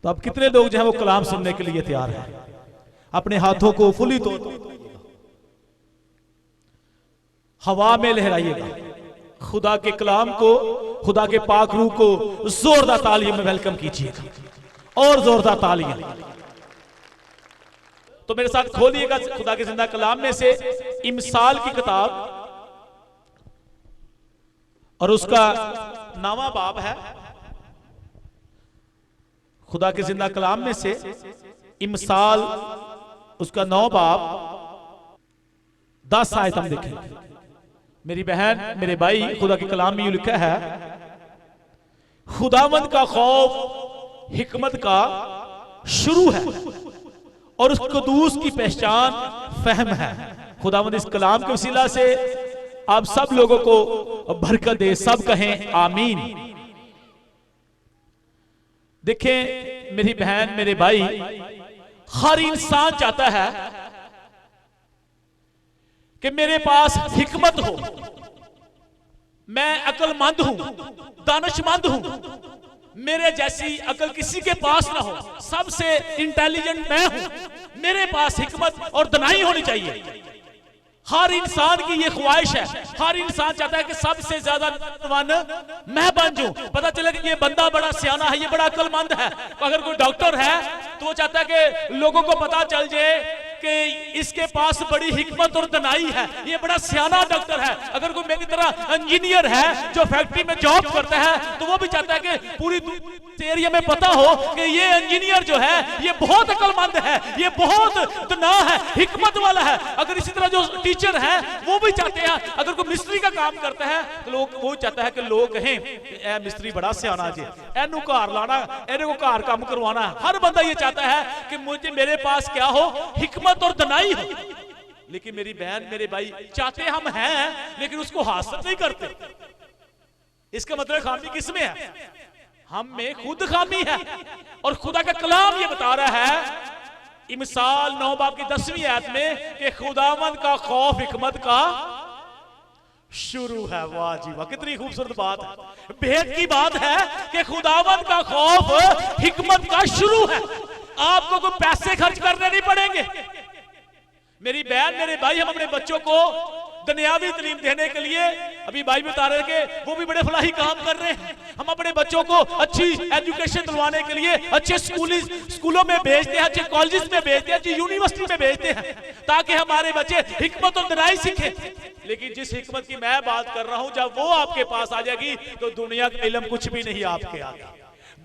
तो अब कितने लोग जो है वो कलाम सुनने के लिए तैयार हैं? अपने हाथों को फुली तो हवा में लहराइएगा, खुदा के कलाम को, खुदा के पाक रूह को जोरदार तालियों में वेलकम कीजिएगा, और जोरदार तालियां। तो मेरे साथ खोलिएगा खुदा के जिंदा कलाम में से इमसाल की किताब, और उसका 9वां बाब है। खुदा के जिंदा कलाम में से इमसाल, उसका 9 बाब 10 आयत हम देखेंगे। मेरी बहन, मेरे भाई, खुदा के कलाम में यूं लिखा है, खुदावंद का खौफ हिकमत का शुरू है और उस कदूस की पहचान फहम है। खुदावंद इस कलाम के वसीला से आप सब लोगों को बरकत दे, सब कहें आमीन। देखें मेरी बहन, मेरे भाई, हर इंसान चाहता है कि मेरे पास हिकमत हो, मैं अक्लमंद हूं, दानिशमंद हूं, मेरे जैसी अकल किसी के पास ना हो, सबसे इंटेलिजेंट मैं हूं, मेरे पास हिकमत और दानाई होनी चाहिए। हर इंसान की ये ख्वाहिश है, हर इंसान चाहता है कि सबसे ज्यादा मैं बन जाऊं। पता चले कि ये बंदा बड़ा सियाना है, ये बड़ा अक्लमंद है। अगर कोई डॉक्टर है तो वो चाहता है कि लोगों को पता चल जाए कि इसके पास बड़ी हिकमत और दनाई है, ये बड़ा सियाना डॉक्टर है। अगर कोई मेरी तरह इंजीनियर है जो फैक्ट्री में जॉब करता है तो वो भी चाहता है कि पूरी एरिया में पता हो कि ये इंजीनियर जो है ये बहुत अक्लमंद है, ये बहुत दना है, हिकमत वाला है। अगर इसी तरह जो टीचर है वो भी चाहते हैं, अगर कोई मिस्त्री का काम करता है तो लोग वो चाहता है कि लोग कहें ए मिस्त्री बड़ा सियाना जी, एनू घर लाना, एने को घर काम करवाना। हर बंदा ये चाहता है कि मुझे, मेरे पास क्या हो, हिकमत और दनाई हो। लेकिन मेरी बहन, मेरे भाई, चाहते हम हैं लेकिन उसको हासिल नहीं करते। इसका मतलब खामी किसमें है? हम में खुद खामी है। और खुदा का कलाम ये बता रहा है इमसाल 9 बाब की 10वीं आयत में कि खुदावंद का खौफ हिकमत का शुरू है। वाह जी वाह, कितनी खूबसूरत बात है, भेद की बात है कि खुदावंद का खौफ हिकमत का शुरू है। आपको कोई पैसे खर्च करने नहीं पड़ेंगे। मेरी बहन, मेरे भाई, हम अपने बच्चों को दुनियावी तालीम देने के लिए, अभी भाई बता रहे कि वो भी बड़े फलाही काम कर रहे हैं। हम अपने बच्चों को अच्छी एजुकेशन दिलवाने के लिए अच्छे स्कूलों में भेजते हैं, अच्छे कॉलेजेस में भेजते हैं, अच्छी यूनिवर्सिटी में भेजते हैं, ताकि हमारे बच्चे हिकमत और दनाई सीखें। लेकिन जिस हिकमत की मैं बात कर रहा हूं, जब वो आपके पास आ जाएगी तो दुनिया का इल्म कुछ भी नहीं आपके आगे,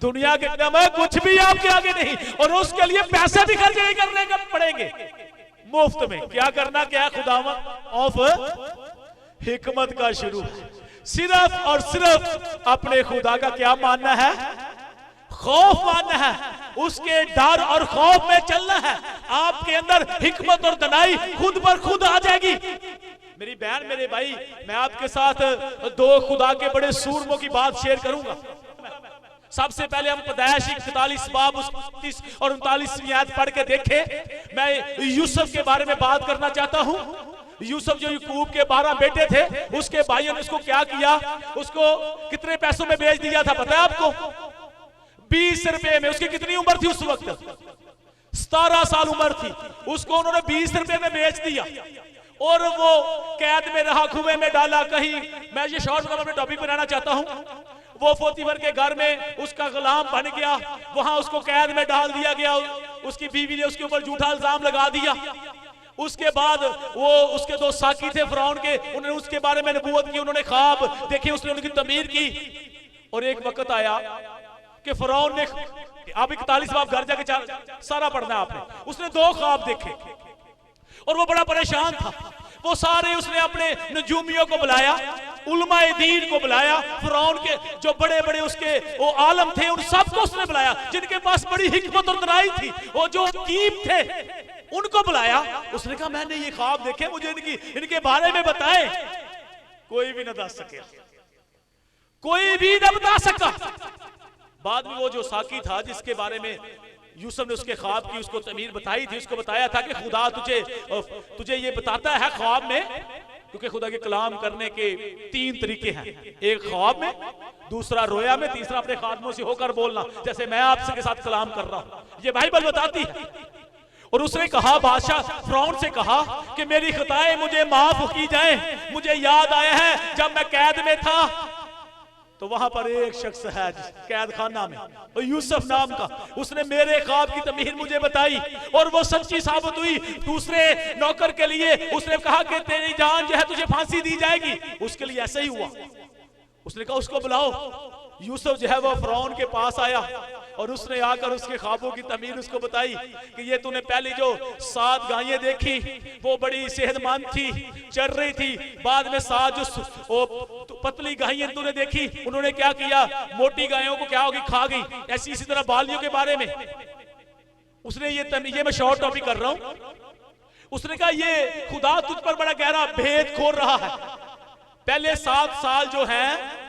दुनिया के इल्म कुछ भी आपके आगे नहीं। और उसके लिए पैसे भी खर्च नहीं करने का पड़ेंगे, मुफ्त में। क्या करना, क्या? खुदावंद ऑफ हिकमत का शुरू, सिर्फ और सिर्फ अपने खुदा का क्या मानना है? खौफ मानना है, उसके डर और खौफ में चलना है। आपके अंदर हिकमत और दनाई खुद पर खुद आ जाएगी। मेरी बहन, मेरे भाई, मैं आपके साथ 2 खुदा के बड़े सूरमों की बात शेयर करूंगा। सबसे पहले हम पैदाइश 41 बाब 30 और 39वीं आयत पढ़ के देखें। मैं यूसुफ के बारे में बात करना चाहता हूं। यूसुफ जो याकूब के 12 बेटे थे, उसके भाइयों ने उसको क्या किया? उसको कितने पैसों में बेच दिया था पता है आपको? 20 रुपए में। उसकी कितनी उम्र थी उस वक्त? 17 साल उम्र थी। उसको उन्होंने 20 रुपए में बेच दिया और वो कैद में रहा, कुएं में डाला। कहीं मैं ये शॉर्ट अपने टॉपिक बनाना चाहता हूं। वो पोतीफर के घर में उसका गुलाम बन गया, वहां उसको कैद में डाल दिया गया। उसकी बीवी ने उसके ऊपर झूठा इल्जाम लगा दिया। उसके बाद वो, उसके 2 साकी थे फिरौन के, उन्होंने उसके बारे में नबूवत की, उन्होंने ख्वाब देखे, उसने उनकी तमीर की। और एक वक्त आया कि फिरौन ने, आप 41 बाब घर जाके सारा पढ़ना है आपने, उसने 2 ख्वाब देखे और वो बड़ा परेशान था। वो सारे उसने अपने नजूमियों को बुलाया, उलमाए दीन को बुलाया, फिरौन के जो बड़े बड़े उसके वो आलम थे उन सबको उसने बुलाया, जिनके पास बड़ी हिकमत और दनाई थी, वो जो हकीम थे उनको बुलाया। उसने कहा मैंने ये ख्वाब देखे, मुझे इनके बारे में बताए। कोई भी न बता सके, कोई भी न बता सका। बाद में वो जो साकी था जिसके बारे में यूसुफ ने उसके ख्वाब की उसको तमीर बताई थी, उसको बताया था कि खुदा तुझे ये बताता है ख्वाब में क्योंकि खुदा के कलाम करने के 3 तरीके हैं, एक ख्वाब में, दूसरा रोया में, तीसरा अपने खादमों से होकर बोलना, जैसे मैं आपसे के साथ कलाम कर रहा हूं। ये बाइबल बताती है। और उसने कहा, बादशाह फिरौन से कहा कि मेरी खताएं मुझे माफ की जाएं। मुझे याद आया है जब मैं कैद में था तो वहां पर एक शख्स है कैद खाना में, और यूसुफ नाम का, उसने मेरे ख्वाब की तमीर मुझे बताई और वो सच्ची साबित हुई। दूसरे नौकर के लिए उसने कहा कि तेरी जान जो है तुझे फांसी दी जाएगी, उसके लिए ऐसा ही हुआ। उसने कहा उसको बुलाओ। यूसुफ जो है वो फिरौन के पास आया और उसने आकर उसके ख्वाबों की तमीर उसको बताई कि ये तूने पहली जो 7 गायें देखी वो बड़ी सेहतमंद थी, चल रही थी। बाद में 7 जो पतली गायें तूने देखी, उन्होंने क्या किया, मोटी गायों को क्या होगी, खा गई। ऐसी इसी तरह बालियों के बारे में उसने ये मैं शॉर्ट टॉपिक कर रहा हूं। उसने कहा ये खुदा तुझ पर बड़ा गहरा भेद खोल रहा है। पहले 7 साल जो हैं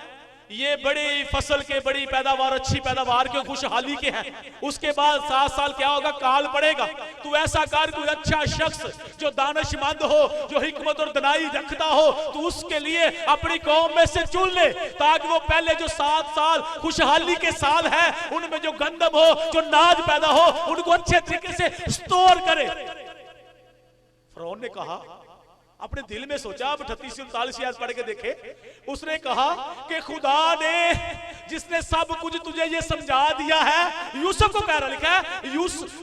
ये बड़ी फसल के, बड़ी पैदावार, अच्छी पैदावार के, खुशहाली के हैं। उसके बाद 7 साल क्या होगा, काल पड़ेगा। तू ऐसा कर, कोई अच्छा शख्स जो दानिशमंद हो, जो हिकमत और दनाई रखता हो, तू उसके लिए अपनी कौम में से चुन ले, ताकि वो पहले जो 7 साल खुशहाली के साल है उनमें जो गंदम हो, जो नाज पैदा हो, उनको अच्छे तरीके से स्टोर करे। फिरौन ने कहा, अपने दिल में सोचा, अब 38-39 आयत पढ़ के देखे। उसने कहा कि खुदा ने जिसने सब कुछ तुझे ये समझा दिया है, यूसुफ को कह रहा, लिखा है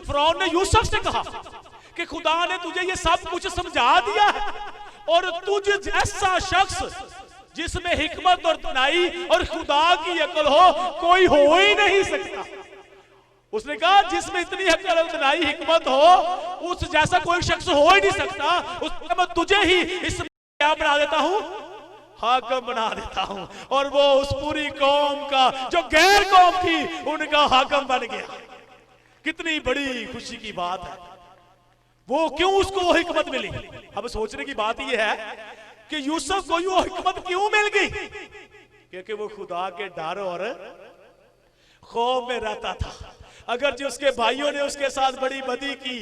फिरौन ने यूसुफ से कहा कि खुदा ने तुझे ये सब कुछ समझा दिया है और तुझ जैसा शख्स जिसमें हिकमत और दनाई और खुदा की अकल हो कोई हो ही नहीं सकता। उसने कहा जिसमें इतनी अकल और दनाई हिकमत हो उस जैसा कोई शख्स हो ही नहीं सकता। उसने मैं तुझे ही इस क्या बना देता हूं, हाकिम बना देता हूं। और वो उस पूरी कौम का जो गैर कौम थी उनका हाकिम बन गया। कितनी बड़ी खुशी की बात है। वो क्यों उसको वो हिकमत मिली? अब सोचने की बात यह है कि यूसुफ को वो हिकमत क्यों मिल गई? क्योंकि वो खुदा के डर और खौफ में रहता था। अगर जो उसके भाइयों ने उसके साथ बड़ी बदी की,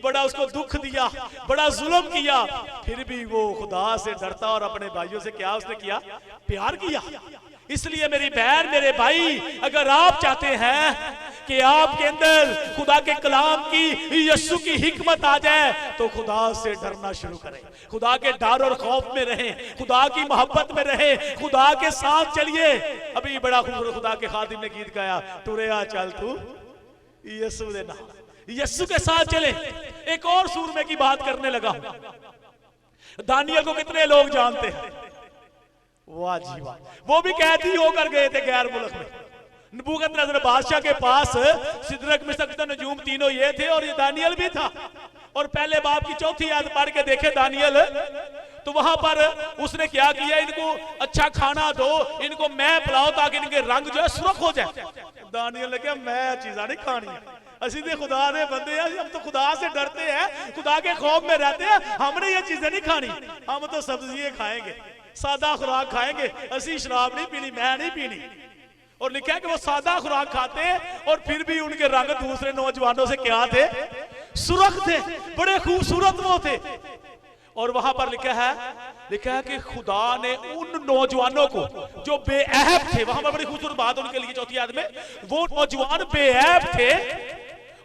बड़ा उसको दुख दिया, बड़ा जुल्म किया, फिर भी वो खुदा से डरता और अपने भाइयों से क्या उसने किया, प्यार किया। इसलिए मेरी बहन, मेरे भाई, अगर आप चाहते हैं कि आपके अंदर खुदा के कलाम की, यीशु की हिकमत आ जाए, तो खुदा से डरना शुरू करें, खुदा के डर और खौफ में रहें, खुदा की मोहब्बत में रहें, खुदा के साथ चलिए। अभी बड़ा खूबसूरत खुदा के खादिम ने गीत गाया, तुरे चल तू यीशु दे नाम, यीशु के साथ चले। एक और सूरमे की बात करने लगा। दानियल को कितने लोग जानते हैं? वाह जी वाह, वो भी कैदी होकर गए थे गैर मुल्क में। नबूकदनेस्सर बादशाह के पास सिदरक मिशक नजूम तीनों ये थे और ये दानियल भी था। और पहले बाब की 4 आयत पढ़ के देखे दानियल, तो वहां पर उसने क्या किया, इनको अच्छा खाना दो, इनको मैं पिलाओ ताकि इनके रंग जो है सुर्ख हो जाए। दानियल ने कहा मैं चीज़ा नहीं खानी, असि तो खुदा दे बंदे हैं, हम तो खुदा से डरते हैं, खुदा के खौफ में रहते हैं, हमने ये चीजें नहीं खानी, हम तो सब्जियां खाएंगे, सादा खुराक खाएंगे, असि शराब नहीं पीनी, मैं नहीं पीनी। और लिखा है कि वो सादा खुराक खाते और फिर भी उनके रंग दूसरे नौजवानों से क्या थे, सुर्ख थे, बड़े खूबसूरत वो थे। और वहां पर लिखा है कि खुदा ने उन नौजवानों को जो बेऐब थे, वहां पर बड़ी खूबसूरत बात उनके लिए 4 आयत में, वो नौजवान बेऐब थे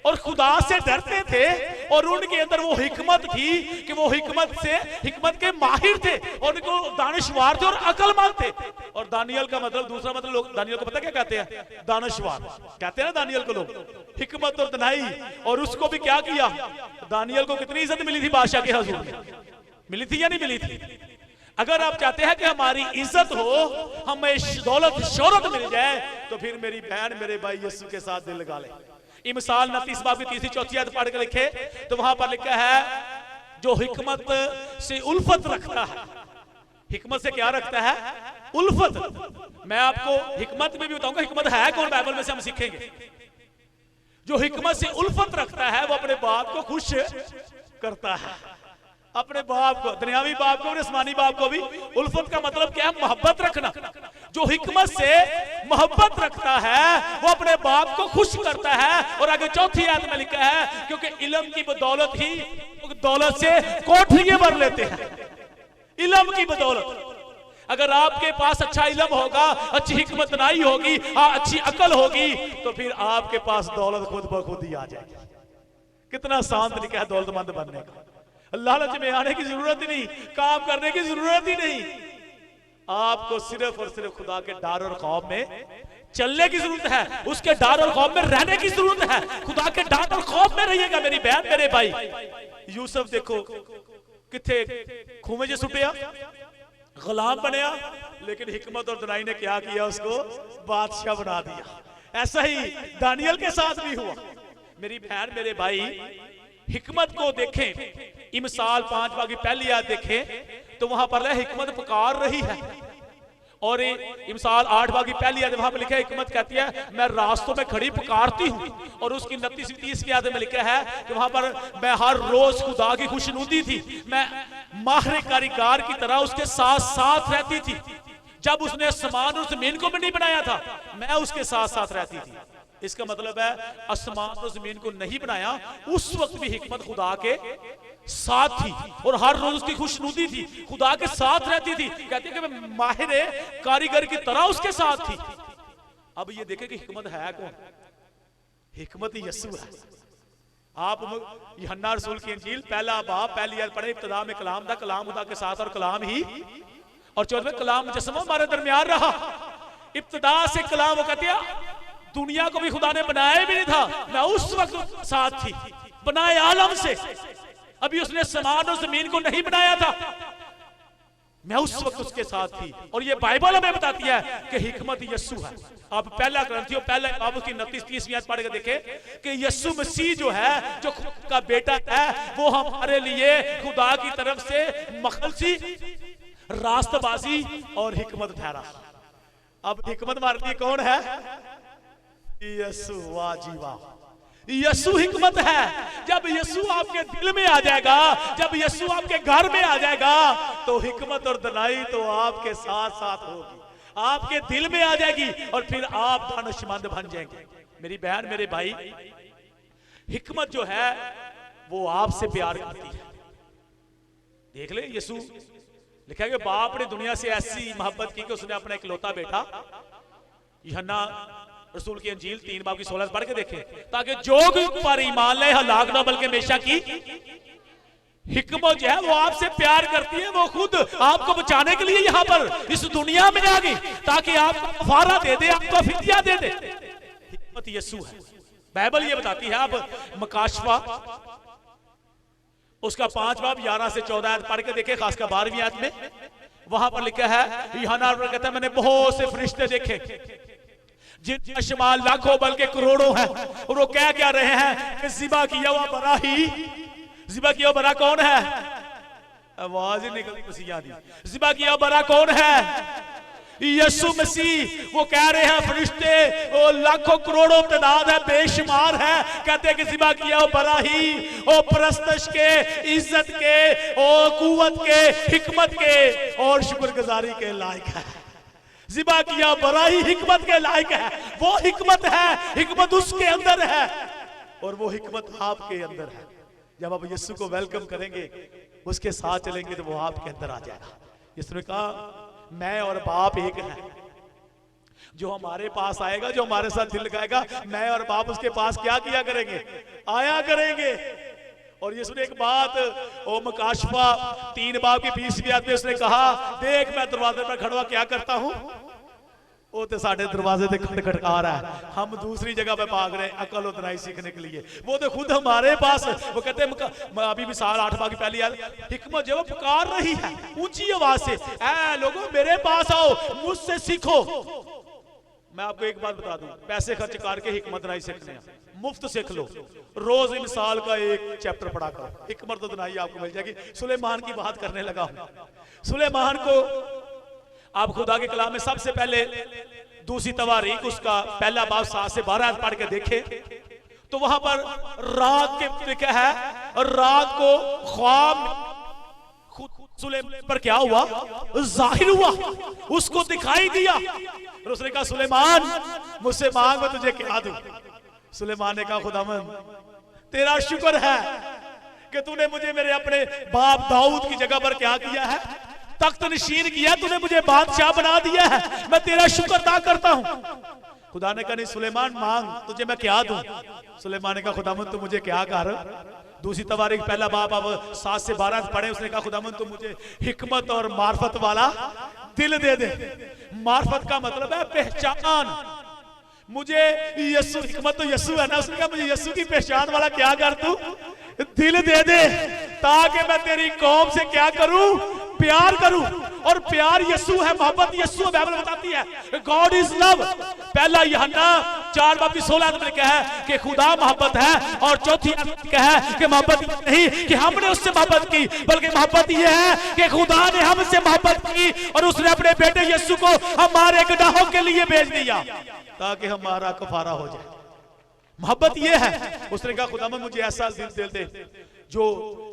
और खुदा से डरते थे और उनके अंदर वो हिकमत थी कि वो हिकमत के माहिर थे और उनको दानिशवार थे और अकलमंद थे। और दानियल का मतलब, दूसरा मतलब, लोग दानियल को पता क्या कहते हैं, दानिशवार कहते हैं ना दानियल को लोग, हिकमत और दनाई। और उसको भी क्या किया, दानियल को कितनी इज्जत मिली थी बादशाह के हुजूर में, मिली थी या नहीं मिली थी? अगर आप चाहते हैं कि हमारी इज्जत हो, हमें दौलत शोहरत मिल जाए, तो फिर मेरी बहन, मेरे भाई, यीशु के साथ दिल लगा ले। इमसाल 29 बाब की 3-4 आयत पढ़ के लिखे तो वहां पर लिखा है जो हिकमत से उल्फत रखता है। हिकमत से क्या रखता है? उल्फत। मैं आपको हिकमत में भी बताऊंगा, हिकमत है कौन, बाइबल में से हम सीखेंगे। जो हिकमत से उल्फत रखता है वो अपने बाप को खुश करता है, अपने बाप को, दुनियावी बाप को और आसमानी बाप को भी। उल्फत का मतलब क्या है? मोहब्बत रखना। जो हिकमत से मोहब्बत रखता है वो अपने बाप को खुश करता है। और आगे 4 आयत में लिखा है क्योंकि इल्म की बदौलत ही दौलत से कोठरियां भर लेते हैं। इल्म की बदौलत। अगर आपके पास अच्छा इल्म होगा, अच्छी हिकमत नाई होगी, अच्छी अकल होगी, तो फिर आपके पास दौलत खुद ब खुद ही आ जाएगी। कितना आसान तरीका है दौलतमंद बनने का। लालच में आने की जरूरत ही नहीं, काम करने की जरूरत ही नहीं। आपको सिर्फ और सिर्फ खुदा के डर और खौफ में चलने की जरूरत है, उसके डर और खौफ में रहने की जरूरत है। खुदा के डर और खौफ में रहिएगा मेरी बहन मेरे भाई। यूसुफ देखो किथे खूमे जे सुटिया, गुलाम बनया, लेकिन हिकमत और दनाई ने क्या किया, उसको बादशाह बना दिया। ऐसा ही दानियल के साथ भी हुआ। मेरी बहन मेरे भाई, हिकमत को देखें, इमसाल 5 की पहली आयत देखें तो वहां पर हिकमत पुकार रही है। और इमसाल 8 की पहली आयत वहां पर लिखा है, हिकमत कहती है मैं रास्तों में खड़ी पुकारती हूँ। और उसकी 29-30 की आयत में लिखा है कि वहां पर मैं हर रोज खुदा की खुशनुदी थी, मैं माहिर कारीगर की तरह उसके साथ साथ रहती थी। जब उसने आसमान और जमीन को भी नहीं बनाया था, मैं उसके साथ साथ रहती थी। इसका मतलब है आसमान और जमीन को नहीं बनाया, उस वक्त भी हिकमत खुदा के साथ थी और हर रोज उसकी खुशनुदी थी, खुदा के साथ रहती थी। कहती है कि मैं माहिर कारीगर की तरह उसके साथ थी। अब ये देखें कि हिकमत है कौन? हिकमत यीशु है। आप यूहन्ना रसूल की इंजील पहला बाब पहली आयत पढ़े, इब्तिदा में कलाम था, कलाम खुदा के साथ और कलाम ही, और 14वें कलाम मुजस्सम हमारे दरमियान रहा। इब्तिदा से कलाम, वो कहती है दुनिया को भी खुदा ने बनाया भी नहीं था, मैं उस वक्त साथ थी, बनाए आलम से। अभी उसने आसमान और जमीन को नहीं बनाया था, मैं उस वक्त उसके साथ थी। और ये बाइबल हमें बताती है कि हिकमत यीशु है। आप पहला ग्रंथियों पहले आप उसकी 29-30 आयत पढ़ के देखें कि यीशु मसीह जो है, जो खुदा का बेटा है, वो हमारे लिए खुदा की तरफ से मखलसी, रास्तबाजी और हिकमत ठहरा। अब हिकमत हमारे लिए कौन है? यीशु। वाह जी वाह, यीशु हिकमत है। जब यीशु आपके दिल में आ जाएगा, जब यीशु आपके घर में आ जाएगा, तो हिकमत और दनाई तो आपके साथ साथ होगी, आपके दिल में आ जाएगी और फिर आप दानिशमंद बन जाएंगे। मेरी बहन मेरे भाई, हिकमत जो है वो आपसे प्यार करती है। देख ले, यीशु लिखा है कि बाप ने दुनिया से ऐसी मोहब्बत की कि उसने अपना इकलौता बेटा, यूहन्ना रसूल की अंजील 3 की 16 पढ़ के देखें, ताकि जो भी पर ईमान ले हलाक ना बल्कि हमेशा की। हिकमत जो है वो आपसे प्यार करती है, वो खुद आपको बचाने के लिए यहाँ पर इस दुनिया में आ गई, ताकि आपको कफारा दे दे, आपको फिदिया दे दे। हिकमत यीशु है। बाइबल ये बताती है, आप मकाशफा उसका 5 बाब 11 से 14 आयत पढ़ के देखे, खासकर 12वीं आयत में वहां पर लिखा है, यूहन्ना कहता है मैंने बहुत से फरिश्ते देखे जिनका शुमार लाखों बल्कि करोड़ों है, और वो क्या रहे हैं कि ज़िबा किया हुआ बरा ही, ज़िबा किया हुआ बरा कौन है? आवाज ही निकल मसीहा दी। ज़िबा किया बरा कौन है? यीशु मसीह। वो कह रहे हैं फरिश्ते, वो लाखों करोड़ों तादाद है, बेशुमार है, कहते हैं कि ज़िबा किया हो बरा ही, ओ परस्तश के, इज्जत के, ओ कुव्वत के, हिकमत के और शुक्रगुजारी के लायक है। ज़िबा किया बरा ही हिकमत के लायक है। वो हिकमत है, हिकमत उसके अंदर है और वो हिकमत आपके अंदर है। जब आप यीशु को वेलकम करेंगे, उसके साथ चलेंगे, तो वो आपके अंदर आ जाएगा। यीशु ने कहा मैं और बाप एक है। जो हमारे पास आएगा, जो हमारे साथ दिल लगाएगा, मैं और बाप उसके पास क्या किया करेंगे? आया करेंगे। और यीशु ने एक बात, ओ मकाशफा 3 बाब की 20वीं आयत में उसने कहा, देख मैं दरवाजे पर खड़ा क्या करता हूं। वो तो साढ़े दरवाजे से खटखटा रहा है, हम दूसरी जगह पे भाग रहे हैं अकल और दनाई सीखने के लिए। वो तो खुद हमारे पास, वो कहते हैं अभी मिसाल 8 बाब की पहली आयत, हिकमत जो पुकार रही है ऊंची आवाज से, ऐ लोगों मेरे पास आओ, मुझसे सीखो। मैं आपको एक बात बता दूं, पैसे खर्च करके हिकमत दनाई सीखने मुफ्त सीख लो। रोज मिसाल का एक चैप्टर पढ़ा करो, हिकमत तो दनाई आपको मिल जाएगी। सुलेमान की बात करने लगा हूं। सुलेमान को आप खुदा के कलाम में सबसे पहले 2 तवारीख उसका पहला बाब 7 से 12 पढ़ के देखे, तो वहां पर रात के लिखा है, और रात को ख्वाब सुलेमान पर क्या हुआ? जाहिर हुआ, उसको दिखाई दिया। और उसने कहा सुलेमान मुझसे मांग, मैं तुझे क्या दूं। सुलेमान ने कहा खुदावंद तेरा शुक्र है कि तूने मुझे मेरे अपने बाप दाऊद की जगह पर क्या किया है? तख्त नशीन किया, तूने मुझे बादशाह बना दिया है, मैं तेरा शुक्र अदा करता हूं। खुदा ने कहा नहीं सुलेमान मांग, तुझे मैं क्या दूं। सुलेमान ने कहा खुदावंद तू मुझे क्या कर। दूसरी तवारीख पहला बाब अब 7 से 12 पढ़े, उसने कहा खुदावंद तू मुझे हिकमत और मार्फत वाला दिल दे दे। मार्फत का मतलब है पहचान। मुझे यीशु, हिकमत तो यीशु है ना, उसने कहा मुझे यीशु की पहचान वाला क्या कर तू दिल दे दे, ताकि मैं तेरी कौम से क्या करूं, प्यार करूं। और प्यार यीशु है, मोहब्बत यीशु है। बाइबल बताती है गॉड इज लव। पहला यूहन्ना 4:16 में लिखा है कि खुदा मोहब्बत है, और चौथी लिखा है कि मोहब्बत नहीं कि हमने उससे मोहब्बत की, बल्कि मोहब्बत यह है कि खुदा ने हमसे मोहब्बत की और उसने अपने बेटे यीशु को हमारे गुनाहों के लिए भेज दिया ताकि हमारा कफारा हो जाए। मोहब्बत यह है। उसने कहा खुदा मुझे ऐसा दिल दे जो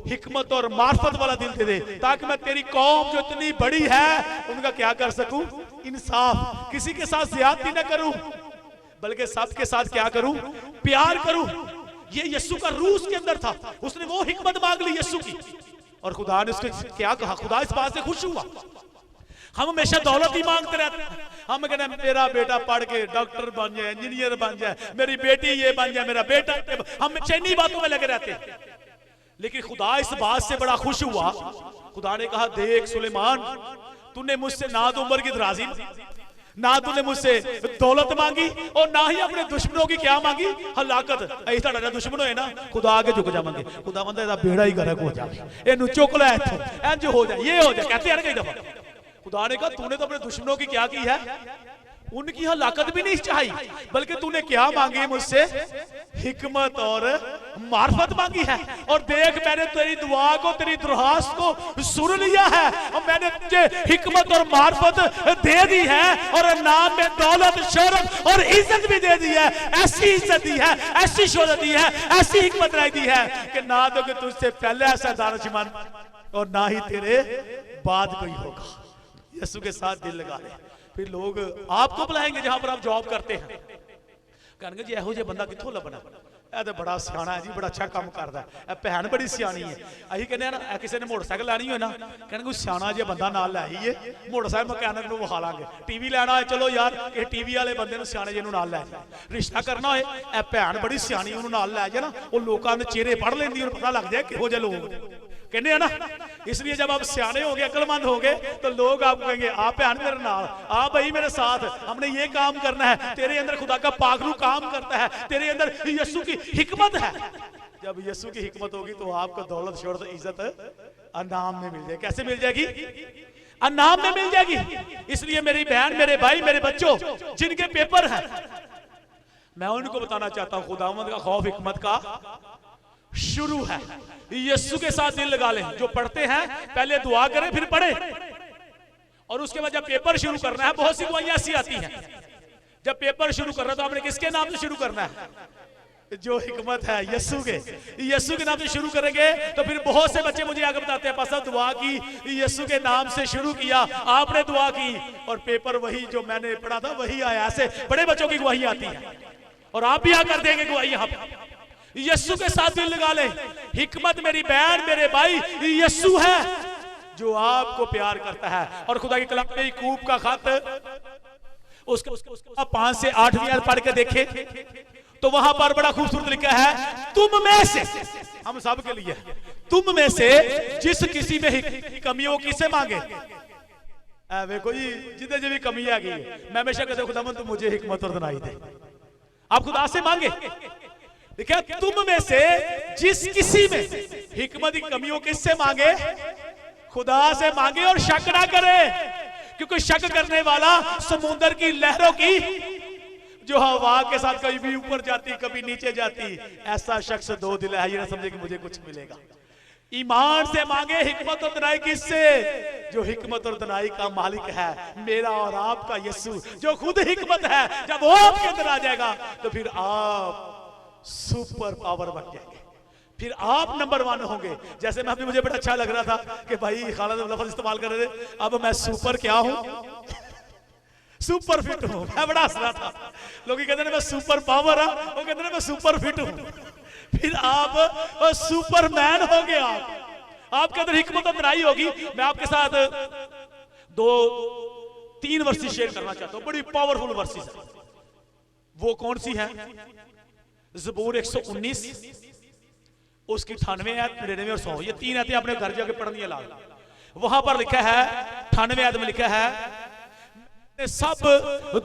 हिकमत और मार्फत वाला दिल दे दे, ताकि मैं तेरी कौम जो इतनी बड़ी है उनका क्या कर सकूं, इंसाफ, किसी के साथ ज्यादती न करूं, बल्कि सबके साथ क्या करूं, प्यार करूं। ये यीशु का रूह उसके अंदर था। उसने वो हिकमत मांग ली यीशु की, और खुदा ने उसको क्या कहा, खुदा इस बात से खुश हुआ। हम हमेशा दौलत ही मांगते रहते हैं। हम कहते हैं मेरा बेटा पढ़ के डॉक्टर बन जाए, इंजीनियर बन जाए, मेरी बेटी ये बन जाए, मेरा बेटा, हम इन्हीं बातों में लगे रहते हैं। लेकिन खुदा इस बात से बड़ा खुश हुआ। खुदा ने कहा देख सुलेमान, तूने मुझसे ना तो उम्र की दराजी, ना तूने मुझसे दौलत मांगी, और ना ही अपने दुश्मनों की क्या मांगी, हलाकत। ऐसा दुश्मन है ना, खुदा आगे झुक जाएंगे, खुदा बंदा बेड़ा ही गर्क हो जाए, इनू चुक लै इथों, इंज हो जाए, ये हो जाए, कहते हैं कई दफा। खुदा ने कहा तूने तो अपने दुश्मनों की क्या की है, उनकी हलाकत भी नहीं चाहिए, बल्कि तूने क्या मांगी मुझसे, हिकमत और मार्फत मांगी है। और देख मैंने तेरी दुआ को, तेरी दरखास्त को सुन लिया है, और मैंने तुझे हिकमत और मार्फत दे दी है, और नाम में दौलत, शोहरत और इज्जत भी दे दी है। ऐसी इज्जत दी है, ऐसी शोहरत दी है, ऐसी हिकमत दी है कि ना तो कि तुझसे पहले ऐसा दानिशमंद और ना ही तेरे बाद कोई होगा। यीशु के साथ दिल लगा ले, फिर लोग आपको बुलाएंगे जहां पर आप जॉब करते हैं, कहेंगे जी ਇਹੋ ਜਿਹਾ ਬੰਦਾ ਕਿੱਥੋਂ ਲੱਭਣਾ, ਇਹ ਤਾਂ ਬੜਾ ਸਿਆਣਾ ਹੈ ਜੀ, ਬੜਾ ਅੱਛਾ ਕੰਮ ਕਰਦਾ ਹੈ, ਇਹ ਭੈਣ ਬੜੀ ਸਿਆਣੀ ਹੈ। ਅਸੀਂ ਕਹਿੰਦੇ ਆ ਨਾ ਕਿਸੇ ਨੇ ਮੋਟਰਸਾਈਕਲ ਲੈਣੀ ਹੋਏ ਨਾ, ਕਹਿੰਦੇ ਕੋਈ ਸਿਆਣਾ ਜਿਹਾ ਬੰਦਾ ਨਾਲ ਲੈ ਆਈਏ, ਮੋਟਰਸਾਈਕਲ ਮਕੈਨਿਕ ਨੂੰ ਵਿਖਾ ਲਾਂਗੇ। ਟੀਵੀ ਲੈਣਾ ਹੋਏ ਚਲੋ ਯਾਰ ਇਹ ਟੀਵੀ ਵਾਲੇ ਬੰਦੇ ਨੂੰ ਸਿਆਣੇ ਜਿਹੇ ਨੂੰ ਨਾਲ ਲੈ ਜਾ। ਰਿਸ਼ਤਾ ਕਰਨਾ ਹੋਏ ਇਹ ਭੈਣ ਬੜੀ ਸਿਆਣੀ ਉਹਨੂੰ ਨਾਲ ਲੈ ਜਾ ਨਾ, ਉਹ ਲੋਕਾਂ ਦੇ ਚਿਹਰੇ ਪੜ੍ਹ ਲੈਂਦੀ, ਉਹਨੂੰ ਪਤਾ ਲੱਗ ਜਾਏ ਕਿਹੋ ਜਿਹੇ ਲੋਕ कहने है ना। इसलिए जब आप सियाने हो गए, अक्लमंद हो गए, तो लोग आपको कहेंगे आप भैन मेरे नाल, आ भाई मेरे साथ, हमने ये काम करना है। तेरे अंदर खुदा का पागलू काम करता है, तेरे अंदर यीशु की हिकमत है। जब यीशु की हिकमत होगी तो आपको दौलत, शोहरत, इज्जत अनाम में मिल जाएगी। कैसे मिल जाएगी, अनाम में मिल जाएगी। इसलिए मेरी बहन, मेरे भाई, मेरे बच्चों जिनके पेपर हैं, मैं उनको बताना चाहता हूं खुदावंद का खौफ हिकमत का शुरू है। यीशु के साथ दिल लगा लें। जो पढ़ते हैं पहले दुआ करें फिर पढ़े, और उसके बाद जब पेपर शुरू करना है, बहुत सी दुआएं ऐसी आती हैं, जब पेपर शुरू कर रहा है तो आपने किसके नाम से शुरू करना है, जो हिकमत है यीशु के नाम से शुरू करेंगे। तो फिर बहुत से बच्चे मुझे आगे बताते हैं पास दुआ की यीशु के नाम से शुरू किया, आपने दुआ की और पेपर वही जो मैंने पढ़ा था वही आया। ऐसे बड़े बच्चों की गवाही आती है, और आप भी आकर देंगे गवाही। यहाँ पर यीशु के साथ दिल लगा ले। हिकमत मेरी बहन, मेरे भाई, यीशु है जो आपको प्यार करता है। और खुदा की कलाम में याकूब का खत उसका 5 से 8 आयत पढ़ के देखे तो वहां पर बड़ा खूबसूरत लिखा है, तुम में से, हम सब के लिए, तुम में से जिस किसी में कमी हो किसे मांगे। देखो जी जितने जो भी कमी आ गई, मैं हमेशा कहता हूं खुदावंद तू मुझे हिकमत और दिलाई दे। आप खुदा से मांगे, देखा तुम में से जिस किसी में हिकमत की कमी हो किससे मांगे, खुदा से मांगे। और शक ना करे, क्योंकि शक करने वाला समुद्र की लहरों की जो हवा के साथ कभी भी ऊपर जाती कभी नीचे जाती, ऐसा शख्स दो दिल है, ये ना समझे कि मुझे कुछ मिलेगा। ईमान से मांगे, हिकमत और दनाई किससे, जो हिकमत और दनाई का मालिक है, मेरा और आपका यीशु जो खुद हिकमत है। जब वो आपके अंदर आ जाएगा तो फिर आप सुपर पावर बन जाएंगे, फिर आप नंबर 1 होंगे। जैसे मैं अभी, मुझे बड़ा अच्छा लग रहा था कि भाई खालिद लफ्ज इस्तेमाल कर रहे थे, अब मैं सुपर क्या हूं, सुपर फिट हूं। मैं बड़ा हंस रहा था, लोग कहते हैं मैं सुपर पावर हूं, वो कहते हैं मैं सुपर फिट हूं। फिर आप सुपरमैन होंगे। आप आपके अंदर हिकमत और दनाई होगी। मैं आपके साथ 2-3 वर्सेस शेयर करना चाहता हूं, बड़ी पावरफुल वर्सेस है। वो कौन सी है? ज़बूर 119 उसकी 98 आयत, 99 और 100, ये 3 आयतें अपने घर जाके पढ़नी है लाल। वहां पर लिखा है 98 आयत में लिखा है सब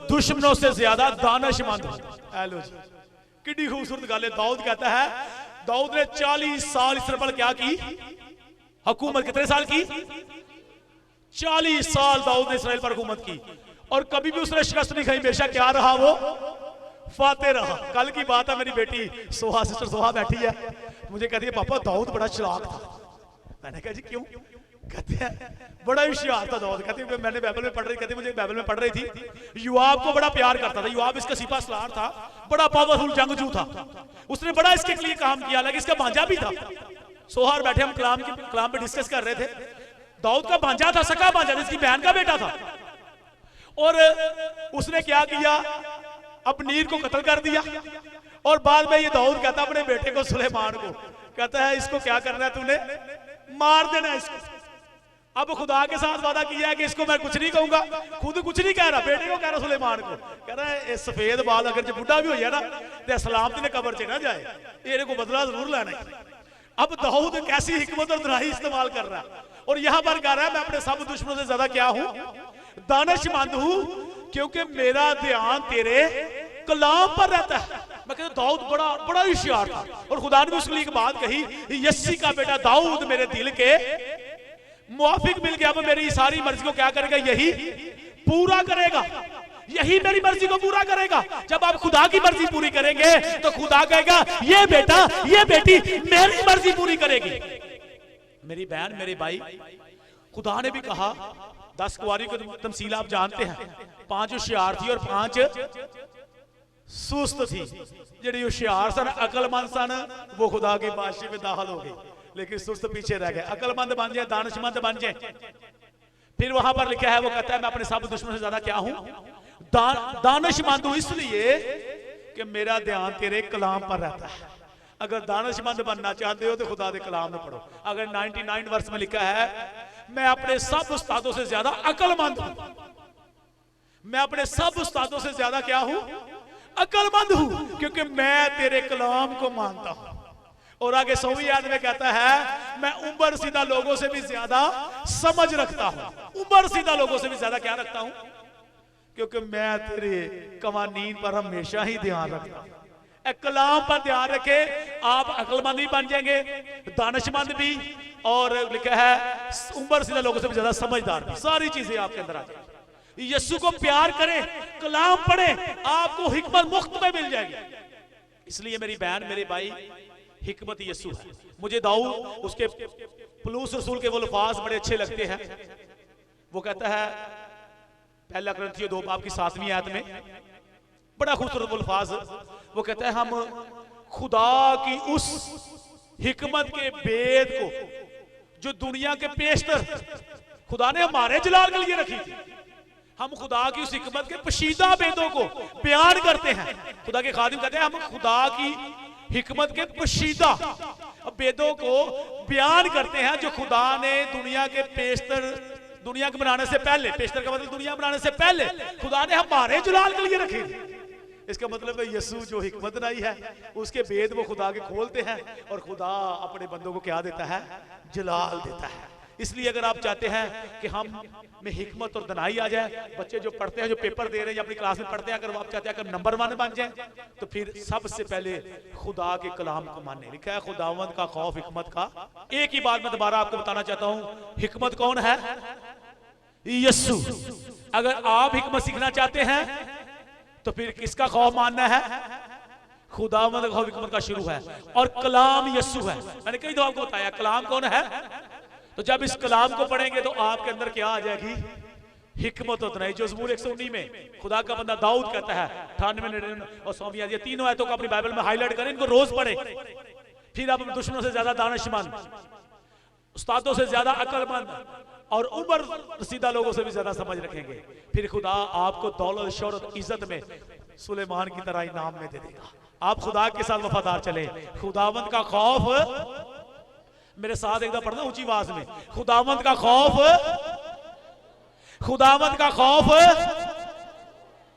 दुश्मनों से ज्यादा दानिशमंद। हेलो जी, कितनी खूबसूरत गल है। दाऊद कहता है, दाऊद ने 40 साल इसराइल पर क्या की हुकूमत? कितने साल की? 40 साल दाऊद ने इसराइल पर हुकूमत की और कभी भी उसने शिकस्त नहीं खाई। हमेशा क्या रहा? वो फाते रहा। कल की बात है, मेरी बेटी सोहा, सिस्टर सोहा बैठी है, मुझे कहती है पापा दाऊद बड़ा चालाक था। मैंने कहा जी क्यों? कहते हैं बड़ा होशियार था दाऊद। कहते हैं मैंने बाइबल में पढ़ रही, कहते मुझे बाइबल में पढ़ रही थी, युवाब को बड़ा प्यार करता था। युवाब इसका सिपा सलार था, बड़ा पावरफुल जंगजू था। उसने बड़ा इसके लिए काम किया, लेकिन इसका भांजा भी था। सोहार बैठे हम कलाम पे डिस्कस कर रहे थे। दाऊद का भांजा था, सका भांजा था, इसकी बहन का बेटा था। और उसने क्या किया? अपनीर को कत्ल कर दिया। और बाद में ये दाऊद कहता अपने बेटे को सुलेमान को, कहता है इसको क्या करना है तूने? मार देना इसको। अब खुदा के साथ वादा किया है कि इसको मैं कुछ नहीं कहूंगा, खुद कुछ नहीं कह रहा, बेटे को कह रहा सुलेमान को, कह रहा है सफेद बाल अगर जो बुढ़ा भी हो जाए ना तो सलामती ने कब्र च ना जाए, ये को बदला जरूर लेना है। अब दाऊद कैसी हिकमत और दनाई इस्तेमाल कर रहा है और यहां पर कह रहा है मैं अपने सब दुश्मनों से ज्यादा क्या हूं? दानिशमंद हूं, क्योंकि मेरा ध्यान तेरे कलाम पर रहता है। मैं कहता दाऊद बड़ा होशियार था और खुदा ने भी उसके लिए एक बात कही, यस्सी का बेटा दाऊद मेरे दिल के मुआफिक मिल गया। अब मेरी सारी मर्जी को क्या करेगा? यही पूरा करेगा, यही मेरी मर्जी को पूरा करेगा। जब आप खुदा की मर्जी पूरी करेंगे तो खुदा कहेगा ये बेटा ये बेटी मेरी मर्जी पूरी करेगी। मेरी बहन मेरे भाई, खुदा ने भी कहा 10 कुंवारी को तमसील आप जानते हैं, 5 होशियार थी और 5 सुस्त थी। जेडी होशियार सन अकलमंद सन वो खुदा की बादशाही में दाखिल हो गई, लेकिन सुस्त पीछे रह गए। अकलमंद बन जाए, दानिशमंद बन जाए। फिर वहां पर लिखा है, वो कहता है मैं अपने सब दुश्मनों से ज्यादा क्या हूं? दानिशमंद हूं इसलिए कि मेरा ध्यान तेरे कलाम पर रहता है। अगर दानिशमंद बनना चाहते हो तो खुदा के कलाम में पढ़ो। अगर 99 वर्ष में लिखा है मैं अपने सब उस्तादों से ज्यादा अकलमंद हूं, मैं अपने सब उस्तादों से ज्यादा क्या हूं? अकलमंद हूं, क्योंकि मैं तेरे कलाम को मानता हूं। और आगे 100वीं आयत में कहता है मैं उम्र सीधा लोगों से भी ज्यादा समझ रखता हूं। उम्र सीधा लोगों से भी ज्यादा क्या रखता हूं? क्योंकि मैं तेरे कवानीन पर हमेशा ही ध्यान रखता हूं। कलाम पर ध्यान रखे, आप अकलमंद भी बन जाएंगे, दानिशमंद भी, और लिखा है उम्र सीधा लोगों से भी ज्यादा समझदार भी। सारी चीजें आपके अंदर आ जाएंगी। यीशु को प्यार करें, कलाम पढ़े, आपको हिकमत मुफ्त में मिल जाएगी। इसलिए मेरी बहन मेरे भाई, हिकमत यीशु है। मुझे दाऊद उसके पुलूस रसूल के वो अल्फाज बड़े अच्छे लगते हैं। वो कहता है पहला कुरिन्थियों 2 बाब की 7वीं आयत में, बड़ा खूबसूरत अल्फाज। वो कहता है हम खुदा की उस हिकमत के भेद को जो दुनिया के पेशतर खुदा ने हमारे जलाल के लिए रखी थी, हम खुदा की उस हिकमत के पशीदा भेदों को बयान करते हैं। खुदा के खादिम कहते हैं हम खुदा की हिकमत के पशीदा भेदों को बयान करते हैं जो खुदा ने दुनिया के पेशतर, दुनिया के बनाने से पहले, पेशतर का मतलब दुनिया बनाने से पहले खुदा ने हमारे जलाल के लिए रखी थी। इसका मतलब है यीशु जो हिकमत लाई है उसके भेद वो खुदा के खोलते हैं और खुदा अपने बंदों को क्या देता है? जलाल देता है। इसलिए अगर आप चाहते हैं कि हम में हिकमत और दनाई आ जाए, बच्चे जो पढ़ते हैं, जो पेपर दे रहे हैं या अपनी क्लास में पढ़ते हैं, अगर आप चाहते हैं कि नंबर 1 बन जाए तो फिर सबसे पहले खुदा के कलाम को मानने। लिखा है खुदावंद का खौफ हिकमत का। एक ही बात मैं दोबारा आपको बताना चाहता हूं, हिकमत कौन है? यीशु। अगर आप हिकमत सीखना चाहते हैं तो फिर किसका खौफ मानना है? खुदावंद का खौफ हिकमत का शुरू है और कलाम यीशु है। मैंने कई दफा आपको बताया कलाम कौन है। तो जब इस कलाम को पढ़ेंगे तो आपके अंदर क्या आ जाएगी? हिकमत और दनाई। जो ज़बूर 119 में खुदा का बंदा दाऊद कहता है, 98, 99 और 100, ये तीनों आयतों को अपनी बाइबल में हाईलाइट करें, इनको रोज पढ़े। फिर आप दुश्मनों से ज्यादा दानिशमंद, उस्तादों से ज्यादा अकलमंद और उम्र रसीदा लोगों से भी ज्यादा समझ रखेंगे। फिर खुदा आपको दौलत, शौहरत, इज्जत में सुलेमान की तरह इनाम में दे देगा। आप खुदा के साथ वफादार चले। खुदावंद का खौफ मेरे साथ एकदम पढ़ना ऊंची आवाज में, खुदावंद का खौफ, खुदावंद का खौफ।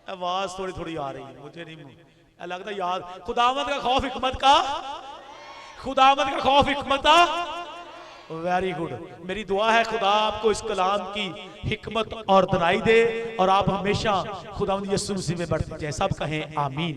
आवाज थोड़ी थोड़ी आ रही है, मुझे नहीं लगता याद। खुदावंद का खौफ हिकमत का, खुदावंद का खौफ हिकमत का। Very good. मेरी दुआ है खुदा आपको इस कलाम की हिकमत और दनाई दे और आप हमेशा खुदावंद यीशु मसीह में बढ़ते जाए। सब कहें आमीन।